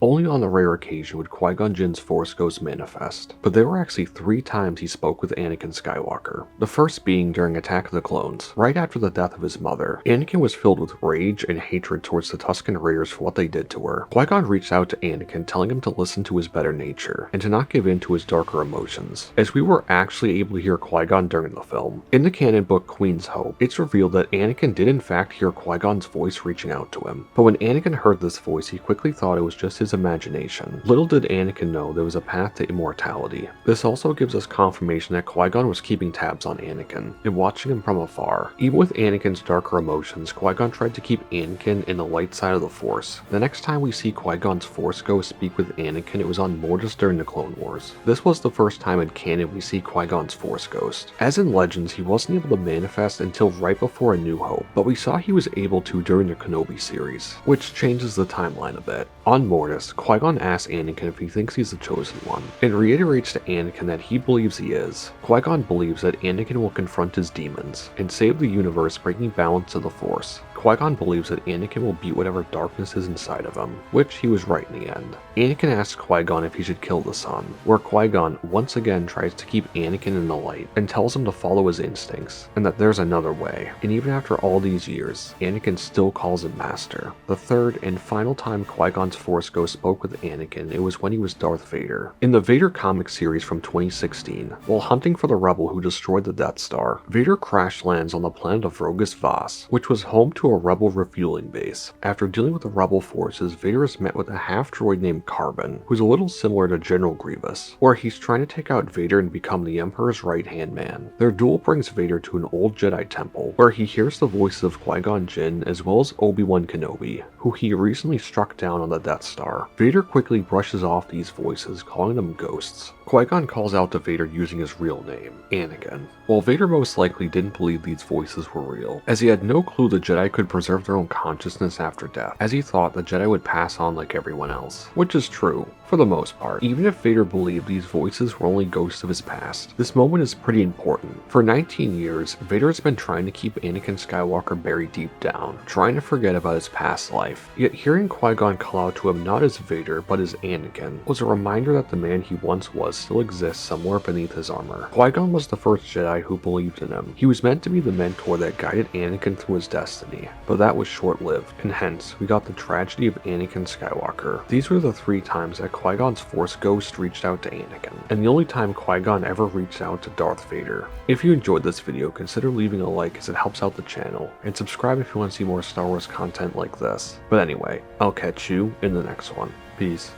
Only on the rare occasion would Qui-Gon Jinn's Force Ghost manifest, but there were actually 3 times he spoke with Anakin Skywalker. The first being during Attack of the Clones, right after the death of his mother. Anakin was filled with rage and hatred towards the Tusken Raiders for what they did to her. Qui-Gon reached out to Anakin telling him to listen to his better nature, and to not give in to his darker emotions, as we were actually able to hear Qui-Gon during the film. In the canon book Queen's Hope, it's revealed that Anakin did in fact hear Qui-Gon's voice reaching out to him, but when Anakin heard this voice he quickly thought it was just his imagination. Little did Anakin know there was a path to immortality. This also gives us confirmation that Qui-Gon was keeping tabs on Anakin, and watching him from afar. Even with Anakin's darker emotions, Qui-Gon tried to keep Anakin in the light side of the Force. The next time we see Qui-Gon's Force Ghost speak with Anakin, it was on Mortis during the Clone Wars. This was the first time in canon we see Qui-Gon's Force Ghost. As in Legends, he wasn't able to manifest until right before A New Hope, but we saw he was able to during the Kenobi series, which changes the timeline a bit. On Mortis, Qui-Gon asks Anakin if he thinks he's the Chosen One, and reiterates to Anakin that he believes he is. Qui-Gon believes that Anakin will confront his demons, and save the universe, bringing balance to the Force. Qui-Gon believes that Anakin will beat whatever darkness is inside of him, which he was right in the end. Anakin asks Qui-Gon if he should kill the sun, where Qui-Gon once again tries to keep Anakin in the light, and tells him to follow his instincts, and that there's another way. And even after all these years, Anakin still calls him Master. The third and final time Qui-Gon's Force Ghost spoke with Anakin, it was when he was Darth Vader. In the Vader comic series from 2016, while hunting for the rebel who destroyed the Death Star, Vader crash lands on the planet of Rogus Voss, which was home to a rebel refueling base. After dealing with the rebel forces, Vader is met with a half-droid named Carbon, who's a little similar to General Grievous, where he's trying to take out Vader and become the Emperor's right-hand man. Their duel brings Vader to an old Jedi temple, where he hears the voices of Qui-Gon Jinn as well as Obi-Wan Kenobi, who he recently struck down on the Death Star. Vader quickly brushes off these voices, calling them ghosts. Qui-Gon calls out to Vader using his real name, Anakin. While Vader most likely didn't believe these voices were real, as he had no clue the Jedi could preserve their own consciousness after death, as he thought the Jedi would pass on like everyone else, which is true. For the most part, even if Vader believed these voices were only ghosts of his past, this moment is pretty important. For 19 years, Vader has been trying to keep Anakin Skywalker buried deep down, trying to forget about his past life. Yet hearing Qui-Gon call out to him not as Vader, but as Anakin, was a reminder that the man he once was still exists somewhere beneath his armor. Qui-Gon was the first Jedi who believed in him. He was meant to be the mentor that guided Anakin through his destiny, but that was short-lived, and hence, we got the tragedy of Anakin Skywalker. These were the 3 times that Qui-Gon's Force Ghost reached out to Anakin, and the only time Qui-Gon ever reached out to Darth Vader. If you enjoyed this video, consider leaving a like as it helps out the channel, and subscribe if you want to see more Star Wars content like this. But anyway, I'll catch you in the next one. Peace.